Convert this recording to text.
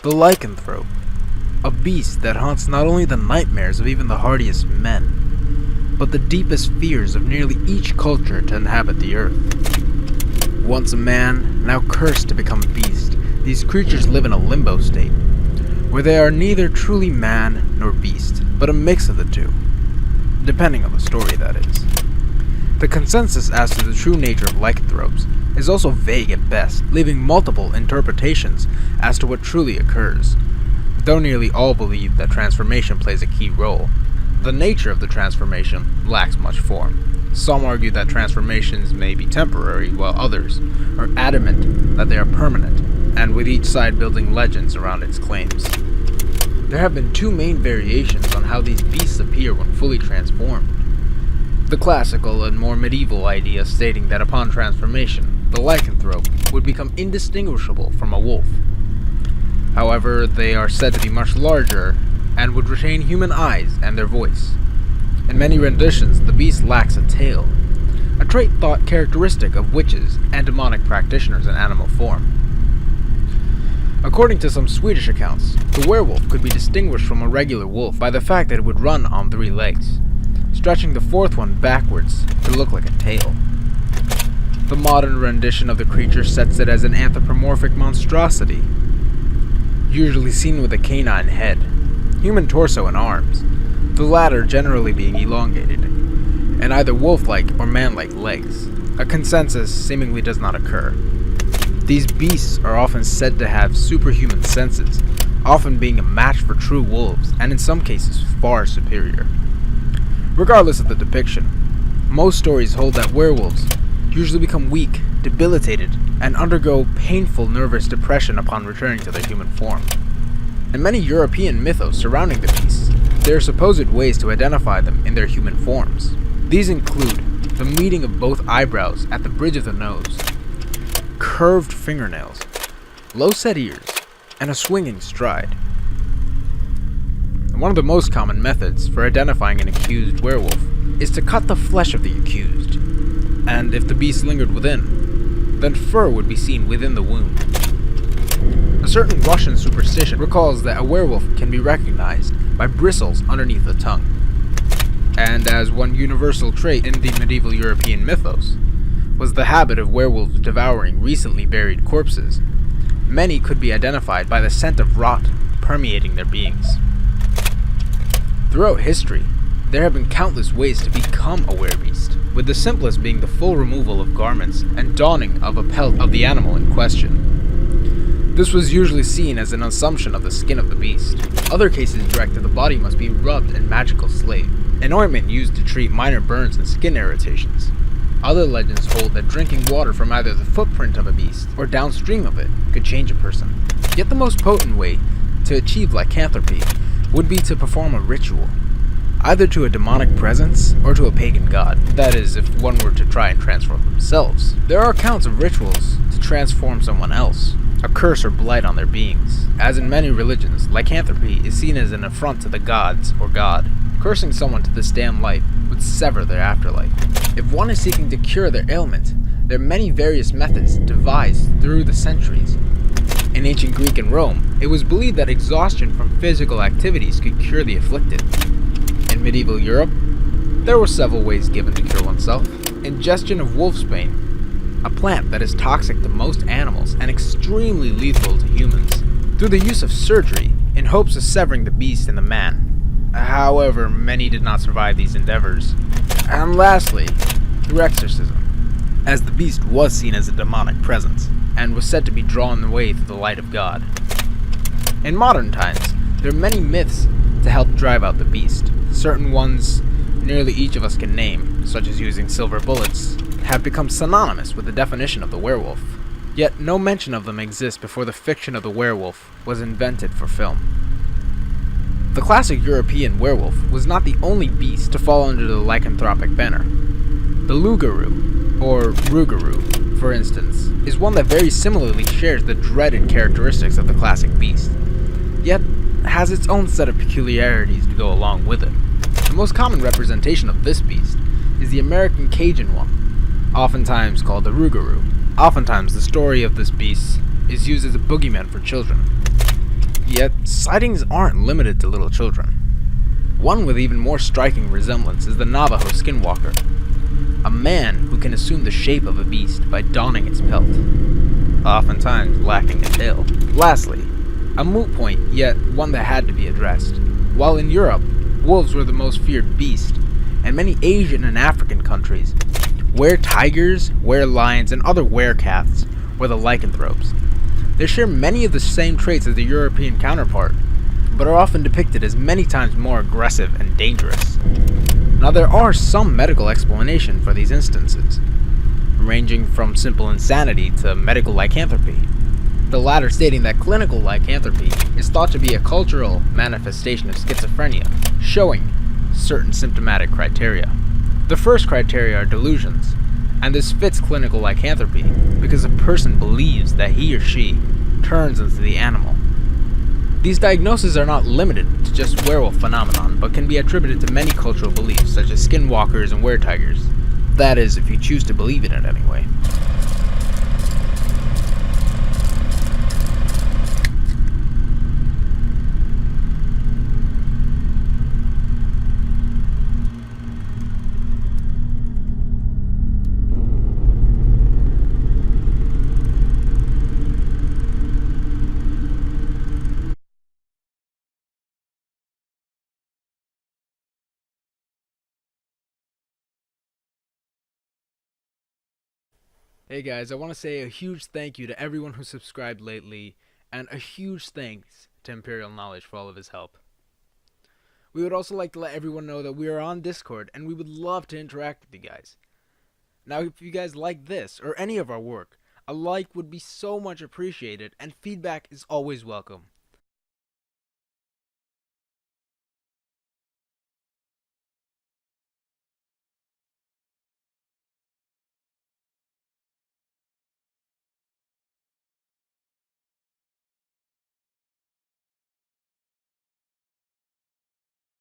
The lycanthrope, a beast that haunts not only the nightmares of even the hardiest men, but the deepest fears of nearly each culture to inhabit the earth. Once a man, now cursed to become a beast, these creatures live in a limbo state, where they are neither truly man nor beast, but a mix of the two, depending on the story, that is. The consensus as to the true nature of lycanthropes is also vague at best, leaving multiple interpretations as to what truly occurs. Though nearly all believe that transformation plays a key role, the nature of the transformation lacks much form. Some argue that transformations may be temporary, while others are adamant that they are permanent, and with each side building legends around its claims. There have been two main variations on how these beasts appear when fully transformed. The classical and more medieval idea stating that upon transformation, the lycanthrope would become indistinguishable from a wolf. However, they are said to be much larger and would retain human eyes and their voice. In many renditions, the beast lacks a tail, a trait thought characteristic of witches and demonic practitioners in animal form. According to some Swedish accounts, the werewolf could be distinguished from a regular wolf by the fact that it would run on 3 legs, stretching the 4th one backwards to look like a tail. The modern rendition of the creature sets it as an anthropomorphic monstrosity, usually seen with a canine head, human torso and arms, the latter generally being elongated, and either wolf-like or man-like legs. A consensus seemingly does not occur. These beasts are often said to have superhuman senses, often being a match for true wolves, and in some cases far superior. Regardless of the depiction, most stories hold that werewolves usually become weak, debilitated, and undergo painful nervous depression upon returning to their human form. In many European mythos surrounding the beasts, there are supposed ways to identify them in their human forms. These include the meeting of both eyebrows at the bridge of the nose, curved fingernails, low-set ears, and a swinging stride. One of the most common methods for identifying an accused werewolf is to cut the flesh of the accused, and if the beast lingered within, then fur would be seen within the wound. A certain Russian superstition recalls that a werewolf can be recognized by bristles underneath the tongue, and as one universal trait in the medieval European mythos was the habit of werewolves devouring recently buried corpses, many could be identified by the scent of rot permeating their beings. Throughout history, there have been countless ways to become a werebeast, with the simplest being the full removal of garments and donning of a pelt of the animal in question. This was usually seen as an assumption of the skin of the beast. Other cases direct that the body must be rubbed in magical slave, an ointment used to treat minor burns and skin irritations. Other legends hold that drinking water from either the footprint of a beast or downstream of it could change a person. Yet the most potent way to achieve lycanthropy would be to perform a ritual, either to a demonic presence or to a pagan god. That is, if one were to try and transform themselves. There are accounts of rituals to transform someone else, a curse or blight on their beings. As in many religions, lycanthropy is seen as an affront to the gods or god. Cursing someone to this damn life would sever their afterlife. If one is seeking to cure their ailment, there are many various methods devised through the centuries. In ancient Greek and Rome, it was believed that exhaustion from physical activities could cure the afflicted. In medieval Europe, there were several ways given to cure oneself. Ingestion of wolfsbane, a plant that is toxic to most animals and extremely lethal to humans, through the use of surgery in hopes of severing the beast in the man. However, many did not survive these endeavors. And lastly, through exorcism, as the beast was seen as a demonic presence, and was said to be drawn away through the light of God. In modern times, there are many myths to help drive out the beast. Certain ones nearly each of us can name, such as using silver bullets, have become synonymous with the definition of the werewolf. Yet no mention of them exists before the fiction of the werewolf was invented for film. The classic European werewolf was not the only beast to fall under the lycanthropic banner. The loup-garou, or rougarou, for instance, is one that very similarly shares the dreaded characteristics of the classic beast, yet has its own set of peculiarities to go along with it. The most common representation of this beast is the American Cajun one, oftentimes called the rougarou. Oftentimes the story of this beast is used as a boogeyman for children. Yet, sightings aren't limited to little children. One with even more striking resemblance is the Navajo skinwalker, a man who can assume the shape of a beast by donning its pelt, oftentimes lacking a tail. Lastly, a moot point, yet one that had to be addressed. While in Europe, wolves were the most feared beast, and many Asian and African countries, were-tigers, were-lions, and other were-cats were the lycanthropes. They share many of the same traits as their European counterpart, but are often depicted as many times more aggressive and dangerous. Now there are some medical explanation for these instances, ranging from simple insanity to medical lycanthropy, the latter stating that clinical lycanthropy is thought to be a cultural manifestation of schizophrenia, showing certain symptomatic criteria. The first criteria are delusions, and this fits clinical lycanthropy because a person believes that he or she turns into the animal. These diagnoses are not limited to just werewolf phenomenon, but can be attributed to many cultural beliefs such as skinwalkers and were-tigers. That is, if you choose to believe in it anyway. Hey guys, I want to say a huge thank you to everyone who subscribed lately, and a huge thanks to Imperial Knowledge for all of his help. We would also like to let everyone know that we are on Discord, and we would love to interact with you guys. Now, if you guys like this, or any of our work, a like would be so much appreciated, and feedback is always welcome.